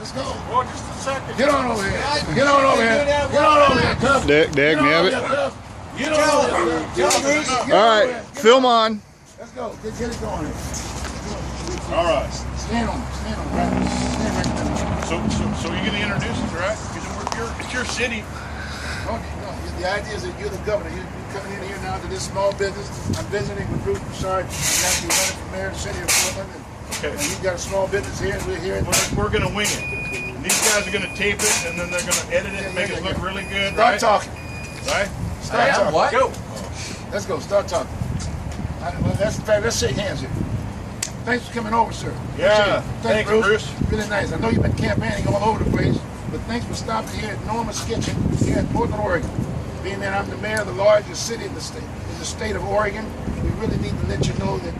Let's go. Oh, just a second. Get on over here. Get on over here. Get on over here, Cuff. Dag, you have it. Get on over here. All right, film on. Let's go. Get it going here. All right. Stand on. Stand on. Right. Stand right there. So you're gonna introduce us, right? Because it's your city. No, the idea is that you're the governor. You're coming in here now to this small business. I'm visiting with Bruce Broussard. He's actually running for mayor of the city of Portland. Okay. And he's got a small business here, and we're here. We're gonna wing it. And these guys are gonna tape it, and then they're gonna edit it and make it look really good, Start right? talking. Right? Start talking. What? Go. Let's go. Start talking. Let's shake hands here. Thanks for coming over, sir. Yeah. Thanks, Thanks, Bruce. Bruce. Really nice. I know you've been campaigning all over the place, but thanks for stopping here at Norma's Kitchen here in Portland, Oregon. Being that I'm the mayor of the largest city in the state of Oregon, we really need to let you know that,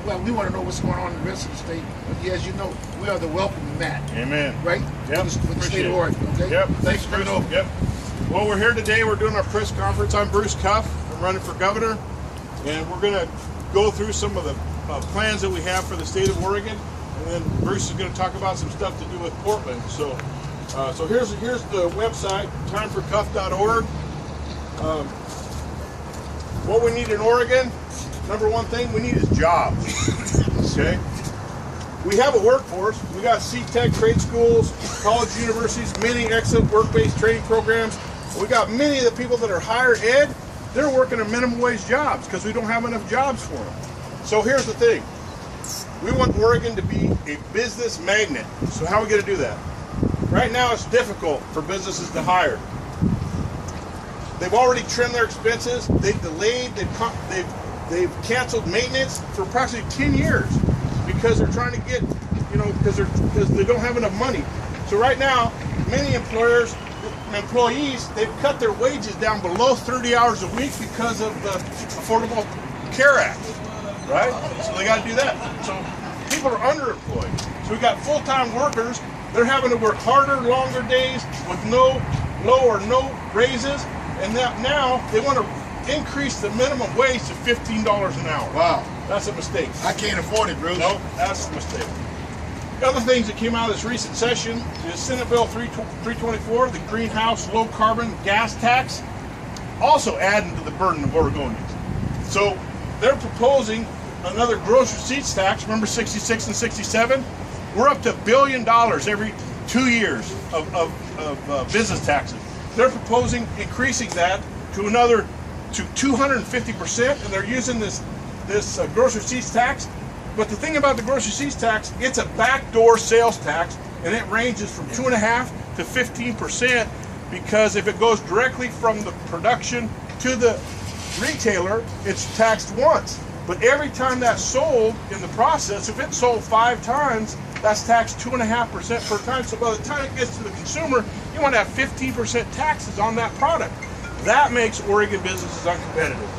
well, we want to know what's going on in the rest of the state. But as you know, we are the welcome mat. Amen. Right? Yep. For the state of Oregon. Okay? Yep. Thanks for coming over. Yep. Well, we're here today. We're doing our press conference. I'm Bruce Cuff. I'm running for governor, and we're going to go through some of the plans that we have for the state of Oregon, and then Bruce is going to talk about some stuff to do with Portland. So here's the website, timeforcuff.org. What we need in Oregon, number one thing we need is jobs. Okay. We have a workforce. We got C-Tech trade schools, college universities, many excellent work-based training programs. We got many of the people that are higher ed, they're working at minimum wage jobs because we don't have enough jobs for them. So here's the thing. We want Oregon to be a business magnet. So how are we going to do that? Right now it's difficult for businesses to hire. They've already trimmed their expenses. They've delayed. They've canceled maintenance for approximately 10 years because they're trying to get, because they don't have enough money. So right now, many employees, they've cut their wages down below 30 hours a week because of the Affordable Care Act, right? So they got to do that. So people are underemployed. So we got full-time workers. They're having to work harder, longer days with low or no raises. And now they want to increase the minimum wage to $15 an hour. Wow. That's a mistake. I can't afford it, Bruce. No, that's a mistake. The other things that came out of this recent session is Senate Bill 324, the greenhouse low carbon gas tax, also adding to the burden of Oregonians. So they're proposing another gross receipts tax. Remember 66 and 67? We're up to $1 billion every 2 years of business taxes. They're proposing increasing that to 250%, and they're using this gross receipts tax. But the thing about the gross receipts tax, it's a backdoor sales tax, and it ranges from 2.5% to 15%, because if it goes directly from the production to the retailer, it's taxed once. But every time that's sold in the process, if it's sold 5 times, that's taxed 2.5% per time. So by the time it gets to the consumer, you want to have 15% taxes on that product. That makes Oregon businesses uncompetitive.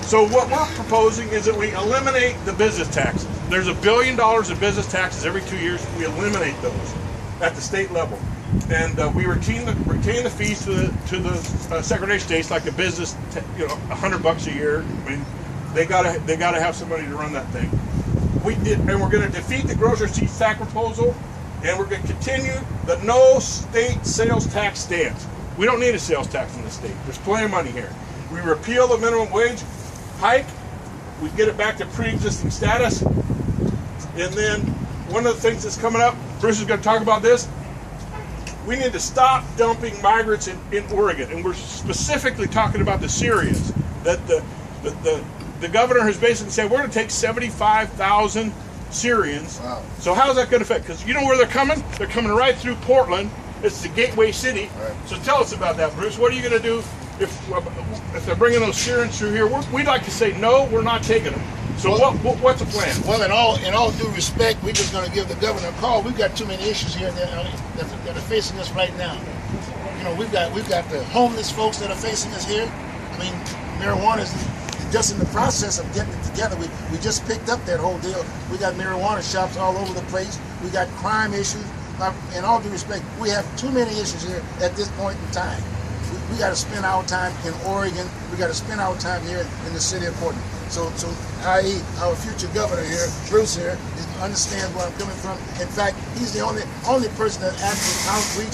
So what we're proposing is that we eliminate the business taxes. There's $1 billion of business taxes every 2 years. We eliminate those at the state level, and we retain the fees to the Secretary of State's like a business, $100 a year. I mean, they gotta have somebody to run that thing. And we're going to defeat the gross receipts tax proposal, and we're going to continue the no state sales tax stance. We don't need a sales tax in the state. There's plenty of money here. We repeal the minimum wage hike. We get it back to pre-existing status. And then one of the things that's coming up, Bruce is going to talk about this, we need to stop dumping migrants in Oregon. And we're specifically talking about the Syrians. That the governor has basically said, we're going to take 75,000 Syrians. Wow. So how's that going to affect? Because you know where they're coming? They're coming right through Portland. It's the gateway city. Right. So tell us about that, Bruce. What are you going to do if they're bringing those Syrians through here? We'd like to say, no, we're not taking them. So what's the plan? Well, in all due respect, we're just going to give the governor a call. We've got too many issues here that are facing us right now. We've got the homeless folks that are facing us here. I mean, marijuana is just in the process of getting it together. We just picked up that whole deal. We got marijuana shops all over the place. We got crime issues. In all due respect, we have too many issues here at this point in time. We got to spend our time in Oregon. We got to spend our time here in the city of Portland. i.e. our future governor here, Bruce here, understands where I'm coming from. In fact, he's the only person that actually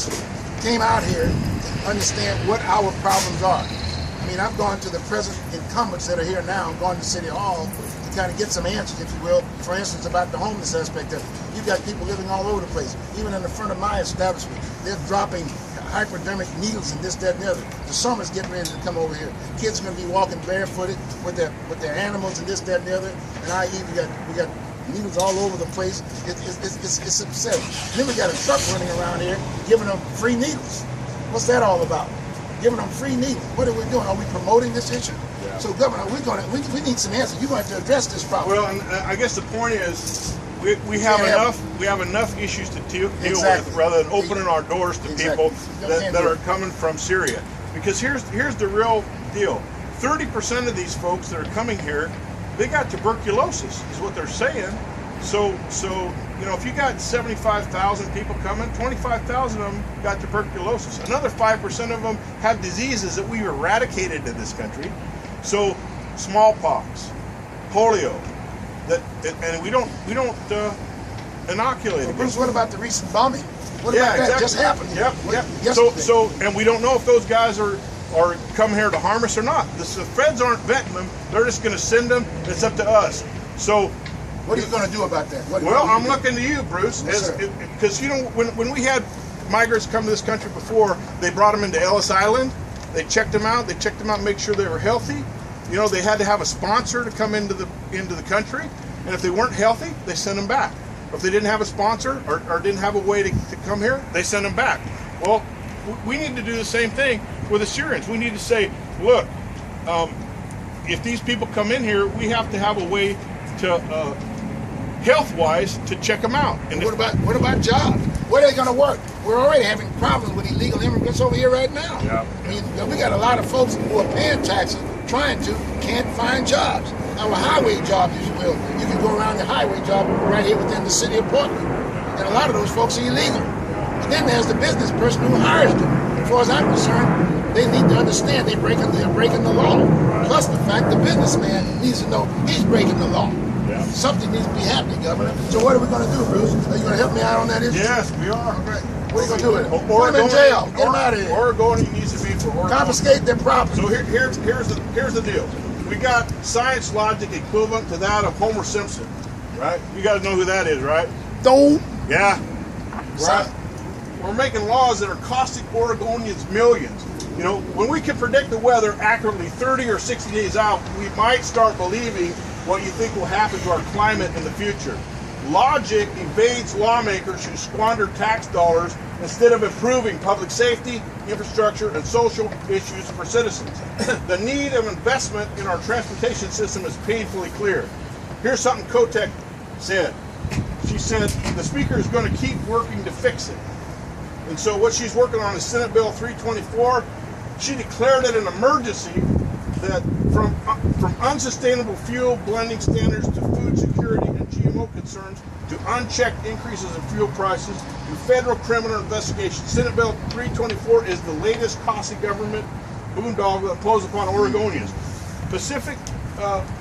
came out here to understand what our problems are. I mean, I've gone to the present incumbents that are here now. I'm going to City Hall to kind of get some answers, if you will. For instance, about the homeless aspect of it. You've got people living all over the place. Even in the front of my establishment, they're dropping hypodermic needles and this, that, and the other. The summer's getting ready to come over here. Kids are going to be walking barefooted with their animals and this, that, and the other. And i.e. we got needles all over the place. It's upsetting. And then we got a truck running around here giving them free needles. What's that all about? Giving them free needles. What are we doing? Are we promoting this issue? Yeah. So, Governor, we need some answers. You're going to have to address this problem. Well, and I guess the point is, we have enough issues to deal with rather than opening our doors to people that are coming from Syria. Because here's the real deal: 30% of these folks that are coming here, they got tuberculosis, is what they're saying. So you know, if you got 75,000 people coming, 25,000 of them got tuberculosis. Another 5% of them have diseases that we eradicated in this country. So smallpox, polio. And we don't inoculate it. Bruce, what about the recent bombing? What about that? Just happened. Yep. So and we don't know if those guys are come here to harm us or not. The feds aren't vetting them. They're just going to send them. It's up to us. So what are you going to do about that? Well, I'm looking to you, Bruce, because you know when we had migrants come to this country before, they brought them into Ellis Island. They checked them out. They checked them out and make sure they were healthy. You know, they had to have a sponsor to come into the country, and if they weren't healthy, they sent them back. If they didn't have a sponsor or didn't have a way to come here, they sent them back. Well, we need to do the same thing with the Syrians. We need to say, look, if these people come in here, we have to have a way to, health-wise, to check them out. And what about jobs? Where are they going to work? We're already having problems with illegal immigrants over here right now. Yeah. I mean, we got a lot of folks who are paying taxes, can't find jobs. Our highway jobs, if you will. You can go around the highway job right here within the city of Portland. And a lot of those folks are illegal. And then there's the business person who hires them. As far as I'm concerned, they need to understand they're breaking the law. Plus the fact the businessman needs to know he's breaking the law. Yeah. Something needs to be happening, Governor. So what are we going to do, Bruce? Are you going to help me out on that issue? Yes, we are. Okay. What are you going to do with it? Put them in jail. Get them out of here. Oregon needs to be for Oregon. Confiscate their property. So here's the deal. We got science logic equivalent to that of Homer Simpson, right? You guys know who that is, right? Don't. Yeah. Right. So we're making laws that are costing Oregonians millions. You know, when we can predict the weather accurately 30 or 60 days out, we might start believing what you think will happen to our climate in the future. Logic evades lawmakers who squander tax dollars instead of improving public safety, infrastructure, and social issues for citizens. The need of investment in our transportation system is painfully clear. Here's something Kotek said. She said the speaker is going to keep working to fix it. And so what she's working on is Senate Bill 324. She declared it an emergency that from unsustainable fuel blending standards to food security and GMO concerns to unchecked increases in fuel prices to federal criminal investigation. Senate Bill 324 is the latest costly government boondoggle imposed upon Oregonians. Pacific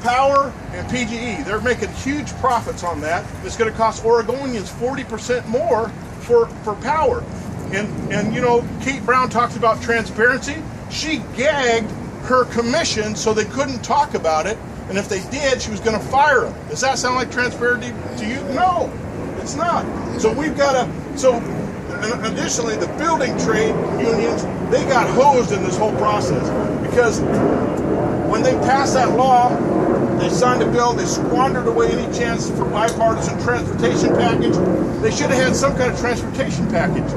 Power and PGE, they're making huge profits on that. It's going to cost Oregonians 40% more for power. And you know, Kate Brown talks about transparency. She gagged her commission so they couldn't talk about it, and if they did, she was going to fire them. Does that sound like transparency to you? No, it's not. So we've got to, so additionally, the building trade unions, they got hosed in this whole process because when they passed that law, they signed a bill, they squandered away any chance for bipartisan transportation package. They should have had some kind of transportation package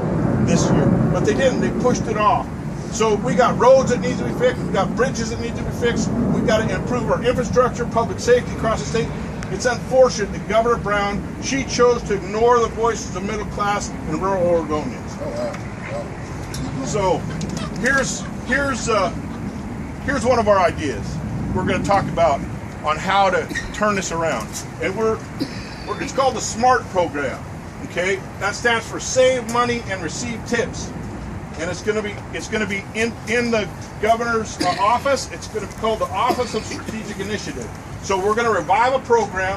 this year, but they didn't. They pushed it off. So we got roads that need to be fixed, we got bridges that need to be fixed, we got to improve our infrastructure, public safety across the state. It's unfortunate that Governor Brown, she chose to ignore the voices of middle class and rural Oregonians. So here's one of our ideas we're going to talk about on how to turn this around. And it's called the SMART program. Okay? That stands for Save Money and Receive Tips. And it's going to be in the governor's office. It's going to be called the Office of Strategic Initiative. So we're going to revive a program